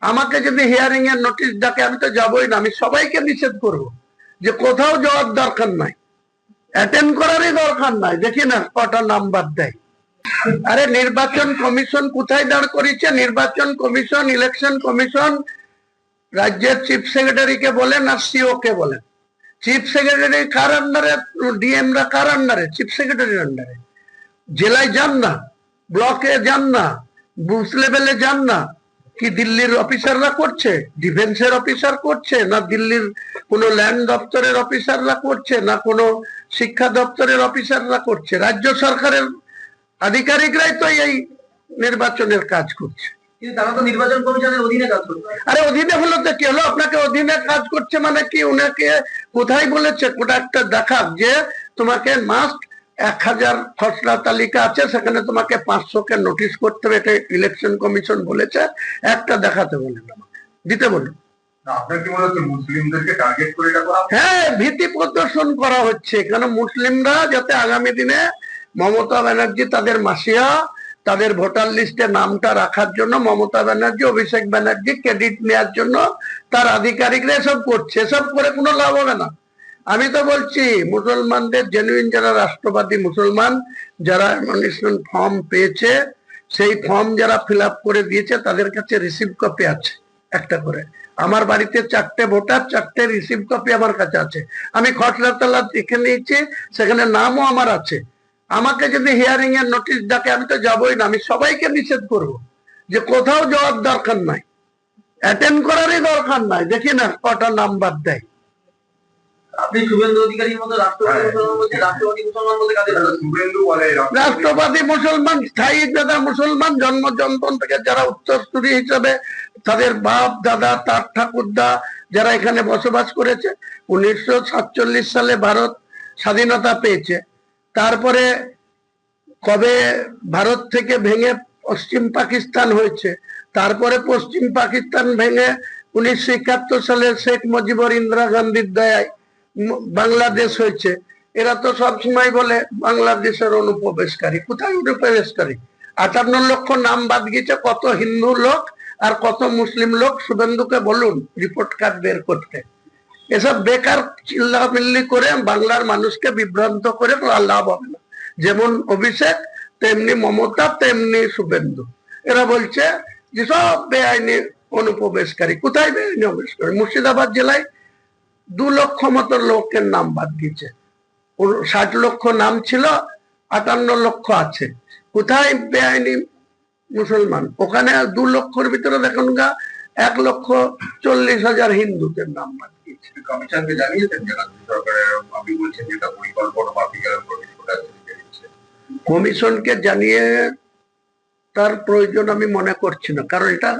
আমাকে যদি হিয়ারিং এর নোটিশ ডাকে আমি তো যাবোই না, আমি সবাইকে নিষেধ করব যে কোথাও যাওয়ার দরকার নাই, অ্যাটেন্ড করারই দরকার নাই। দেখি না কটা নাম্বার দেয়। আরে নির্বাচন কমিশন কোথায় দাঁড় করিয়েছে? নির্বাচন কমিশন, ইলেকশন কমিশন রাজ্যের চিফ সেক্রেটারিকে বলেন আর সিও কে বলেন। চিফ সেক্রেটারি কার আন্ডারে, ডিএম রা কার আন্ডারে? চিফ সেক্রেটারির আন্ডারে। জেলায় যান না, ব্লকে যান না, বুথ লেভেলে যান না। কি দিল্লির অফিসাররা করছে? ডিফেন্সের অফিসার করছে, না দিল্লির কোন ল্যান্ড দপ্তরের অফিসাররা করছে, না কোনো শিক্ষা দপ্তরের অফিসাররা করছে? রাজ্য সরকারের আধিকারিকরাই তো এই নির্বাচনের কাজ করছে। তারা তো নির্বাচন কমিশনের অধীনে কাজ করছে। আরে অধীনে হলো তো কি হলো? আপনাকে অধীনে কাজ করছে মানে কি? উনাকে কোথায় বলেছে? কোটা একটা দেখাক যে তোমাকে মাস্ট 1000 খসড়া তালিকা আছে, সেখানে তোমাকে 500-কে নোটিশ করতে হবে, এটা ইলেকশন কমিশন বলেছে। একটা দেখাতে বলেন, আমাকে দিতে বলুন। হ্যাঁ, ভীতি প্রদর্শন করা হচ্ছে। কেন? মুসলিমরা যাতে আগামী দিনে মমতা ব্যানার্জি তাদের মাসিয়া, তাদের ভোটার লিস্টে নামটা রাখার জন্য মমতা ব্যানার্জি, অভিষেক ব্যানার্জি ক্রেডিট নেওয়ার জন্য তার আধিকারিকরা এসব করছে। এসব করে কোনো লাভ হবে না। আমি তো বলছি মুসলমানদের জেনুইন যারা রাষ্ট্রবাদী মুসলমান, যারা নমিনেশন ফর্ম পেয়েছে, সেই ফর্ম যারা ফিল আপ করে দিয়েছে তাদের কাছে রিসিভ কপি আছে একটা করে। আমার বাড়িতে 4টে ভোটার, 4টে রিসিভ কপি আমার কাছে আছে। আমি খসড়া তালা দেখে নিয়েছি, সেখানে নামও আমার আছে। আমাকে যদি হিয়ারিং এর নোটিশ ডাকে আমি তো যাবোই না, আমি সবাইকে নিষেধ করব যে কোথাও যাওয়ার দরকার নাই, অ্যাটেন্ড করারই দরকার নাই। দেখি না কটা নাম্বার দেয়। আপনি শুভেন্দু অধিকারীর মতো রাষ্ট্রবাদী মুসলমান বলতে কাদের? রাষ্ট্রবাদী মুসলমান, স্থায়ী যারা মুসলমান, জন্ম জন্ম থেকে যারা উত্তরসূরি হিসাবে তাদের বাপ দাদা, তার ঠাকুরদা যারা এখানে বসবাস করেছে। 1947 সালে ভারত স্বাধীনতা পেয়েছে। তারপরে কবে ভারত থেকে ভেঙে পশ্চিম পাকিস্তান হয়েছে, তারপরে পশ্চিম পাকিস্তান ভেঙে 1971 সালে শেখ মুজিবুর ইন্দিরা গান্ধীর দয়ায় বাংলাদেশ হয়েছে। এরা তো সবসময় বলে বাংলাদেশের অনুপ্রবেশকারী। কোথায় অনুপ্রবেশকারী? 58 লক্ষ নাম বাদ গিয়েছে। কত হিন্দু লোক আর কত মুসলিম লোক? শুভেন্দুকে বলুন রিপোর্ট কার্ড বের করতে। এসব বেকার চিল্লামিল্লি করে বাংলার মানুষকে বিভ্রান্ত করে লাভ হবে না। যেমন অভিষেক, তেমনি মমতা, তেমনি শুভেন্দু। এরা বলছে যে সব বেআইনি অনুপ্রবেশকারী। কোথায় বেআইনি অনুপ্রবেশকারী? মুর্শিদাবাদ জেলায় 2 লক্ষ মতো লোকের নাম বাদ দিয়েছে। 60 লক্ষ নাম ছিল, 58 লক্ষ আছে। কোথায় বেআইনি মুসলমান? ওখানে 2 লক্ষর ভিতরে দেখুন 1,40,000 হিন্দুদের নাম বাদ দিয়েছে। কমিশনকে জানিয়েছেন যে সরকারের আপনি বলছেন যেটা পরিকল্পনা বা কমিশনকে জানিয়ে তার প্রয়োজন আমি মনে করছি না, কারণ এটা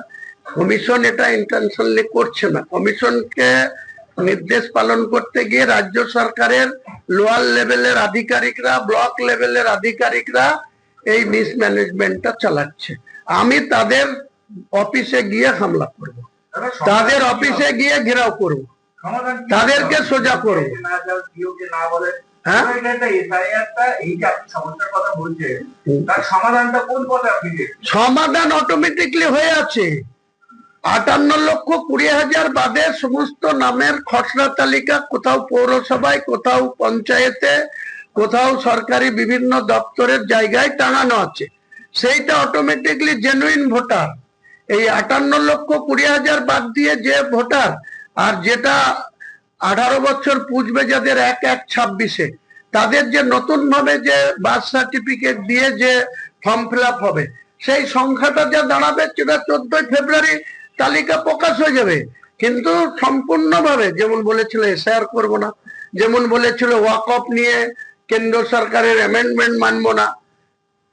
কমিশন এটা ইন্টেনশনালি করছে না। কমিশনকে নির্দেশ পালন করতে গিয়ে রাজ্য সরকারের লোয়ার লেভেলের আধিকারিকরা, ব্লক লেভেলের আধিকারিকরা এই মিসম্যানেজমেন্টটা চালাচ্ছে। আমি তাদের অফিসে গিয়ে হামলা করব, তাদের অফিসে গিয়ে ঘেরাও করব, তাদেরকে সোজা করব। সমাধান অটোমেটিকলি হয়ে আছে। 58,20,000 বাদে সমস্ত নামের খসড়া তালিকা কোথাও পৌরসভায়, কোথাও পঞ্চায়েতে, কোথাও সরকারি বিভিন্ন দপ্তরের জায়গায় টাঙানো আছে। সেইটা অটোমেটিকলি জেনুইন ভোটার। এই 58,20,000 বাদ দিয়ে যে ভোটার, আর যেটা 18 বছর পুজবে যাদের 1/1/26-এ, তাদের যে নতুন ভাবে যে বার্থ সার্টিফিকেট দিয়ে যে ফর্ম ফিল আপ হবে, সেই সংখ্যাটা যা দাঁড়াবে সেটা 14 ফেব্রুয়ারি তালিকা প্রকাশ হয়ে যাবে। কিন্তু সম্পূর্ণভাবে যেমন বলেছিল এসআইআর করবো না, যেমন বলেছিল ওয়াকফ নিয়ে কেন্দ্র সরকারের অ্যামেন্ডমেন্ট মানবো না,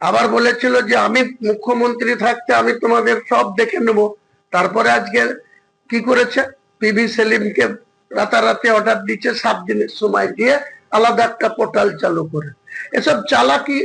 আবার বলেছিল যে আমি মুখ্যমন্ত্রী থাকতে আমি তোমাদের সব দেখে নেব। তারপরে আজকে কি করেছে? পিভি সেলিমকে রাতারাতি অর্ডার দিচ্ছে 7 দিনের সময় দিয়ে আলাদা একটা পোর্টাল চালু করে। এসব চালাকি